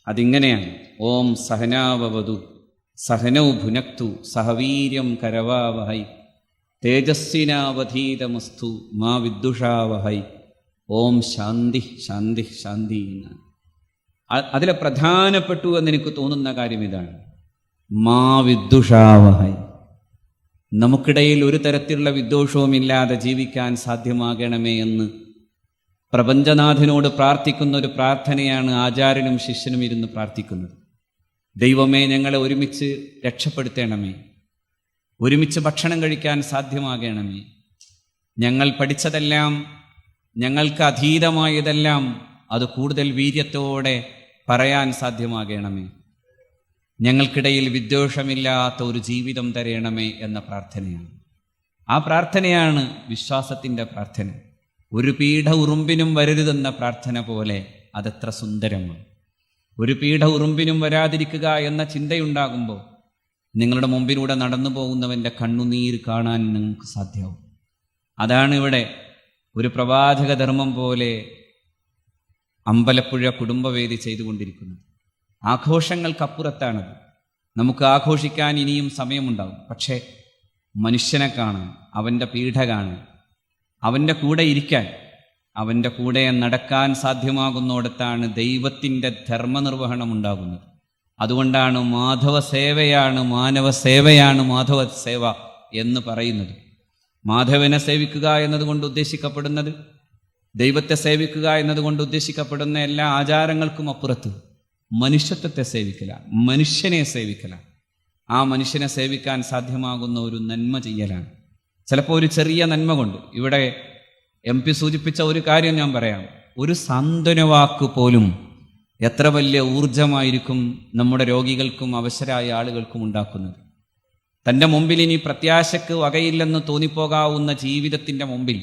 അതിങ്ങനെയാണ്: ഓം സഹനാവവതു സഹനൗ ഭുനക്തു സഹവീര്യം കരവാവഹൈ തേജസ്വിനാവധീതമസ്തു മാ വിദ്ദുഷാവഹൈ. ഓം ശാന്തി ശാന്തി ശാന്തി എന്നാണ്. അതിലെ പ്രധാനപ്പെട്ടു എന്നെനിക്ക് തോന്നുന്ന കാര്യം ഇതാണ്: മാ വിദ്ദുഷാവഹൈ. നമുക്കിടയിൽ ഒരു തരത്തിലുള്ള വിദ്വേഷവുമില്ലാതെ ജീവിക്കാൻ സാധ്യമാകണമേ എന്ന് പ്രപഞ്ചനാഥനോട് പ്രാർത്ഥിക്കുന്ന ഒരു പ്രാർത്ഥനയാണ് ആചാര്യനും ശിഷ്യനും ഇരുന്ന് പ്രാർത്ഥിക്കുന്നത്. ദൈവമേ, ഞങ്ങളെ ഒരുമിച്ച് രക്ഷപ്പെടുത്തണമേ, ഒരുമിച്ച് ഭക്ഷണം കഴിക്കാൻ സാധ്യമാകണമേ, ഞങ്ങൾ പഠിച്ചതെല്ലാം, ഞങ്ങൾക്ക് അധീതമായതെല്ലാം അത് കൂടുതൽ വീര്യത്തോടെ പറയാൻ സാധ്യമാകണമേ, ഞങ്ങൾക്കിടയിൽ വിദ്വേഷമില്ലാത്ത ഒരു ജീവിതം തരയണമേ എന്ന പ്രാർത്ഥനയാണ്. ആ പ്രാർത്ഥനയാണ് വിശ്വാസത്തിൻ്റെ പ്രാർത്ഥന. ഒരു പീഡ ഉറുമ്പിനും വരരുതെന്ന പ്രാർത്ഥന പോലെ അതെത്ര സുന്ദരമാണ്. ഒരു പീഡ ഉറുമ്പിനും വരാതിരിക്കുക എന്ന ചിന്തയുണ്ടാകുമ്പോൾ നിങ്ങളുടെ മുമ്പിലൂടെ നടന്നു പോകുന്നവൻ്റെ കണ്ണുനീര് കാണാൻ നിങ്ങൾക്ക് സാധ്യമാവും. അതാണ് ഇവിടെ ഒരു പ്രവാചക ധർമ്മം പോലെ അമ്പലപ്പുഴ കുടുംബവേദി ചെയ്തുകൊണ്ടിരിക്കുന്നത്. ആഘോഷങ്ങൾക്കപ്പുറത്താണത്. നമുക്ക് ആഘോഷിക്കാൻ ഇനിയും സമയമുണ്ടാകും. പക്ഷേ മനുഷ്യനെ കാണാൻ, അവൻ്റെ പീഡ കാണാൻ, അവൻ്റെ കൂടെ ഇരിക്കാൻ, അവൻ്റെ കൂടെ നടക്കാൻ സാധ്യമാകുന്നിടത്താണ് ദൈവത്തിൻ്റെ ധർമ്മനിർവഹണം ഉണ്ടാകുന്നത്. അതുകൊണ്ടാണ് മാധവ സേവയാണ് മാനവ സേവയാണ് മാധവ സേവ എന്ന് പറയുന്നത്. മാധവനെ സേവിക്കുക എന്നതുകൊണ്ട് ഉദ്ദേശിക്കപ്പെടുന്നത്, ദൈവത്തെ സേവിക്കുക എന്നതുകൊണ്ട് ഉദ്ദേശിക്കപ്പെടുന്ന എല്ലാ ആചാരങ്ങൾക്കും അപ്പുറത്ത് മനുഷ്യത്വത്തെ സേവിക്കലാണ്, മനുഷ്യനെ സേവിക്കലാണ്. ആ മനുഷ്യനെ സേവിക്കാൻ സാധ്യമാകുന്ന ഒരു നന്മ ചെയ്യലാണ്. ചിലപ്പോൾ ഒരു ചെറിയ നന്മ കൊണ്ട്, ഇവിടെ MP സൂചിപ്പിച്ച ഒരു കാര്യം ഞാൻ പറയാം. ഒരു സാന്ത്വനവാക്ക് പോലും എത്ര വലിയ ഊർജമായിരിക്കും നമ്മുടെ രോഗികൾക്കും അവശരായ ആളുകൾക്കും ഉണ്ടാക്കുന്നത്. തൻ്റെ മുമ്പിൽ ഇനി പ്രത്യാശയ്ക്ക് വകയില്ലെന്ന് തോന്നിപ്പോകാവുന്ന ജീവിതത്തിൻ്റെ മുമ്പിൽ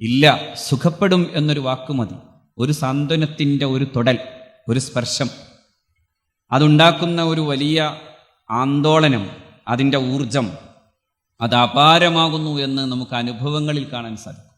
ഇല്ല, സുഖപ്പെടും എന്നൊരു വാക്ക് മതി. ഒരു സാന്ത്വനത്തിൻ്റെ ഒരു തൊടൽ, ഒരു സ്പർശം, അതുണ്ടാക്കുന്ന ഒരു വലിയ ആന്തോളനം, അതിൻ്റെ ഊർജം അത് അപാരമാകുന്നു എന്ന് നമുക്ക് അനുഭവങ്ങളിൽ കാണാൻ സാധിക്കും.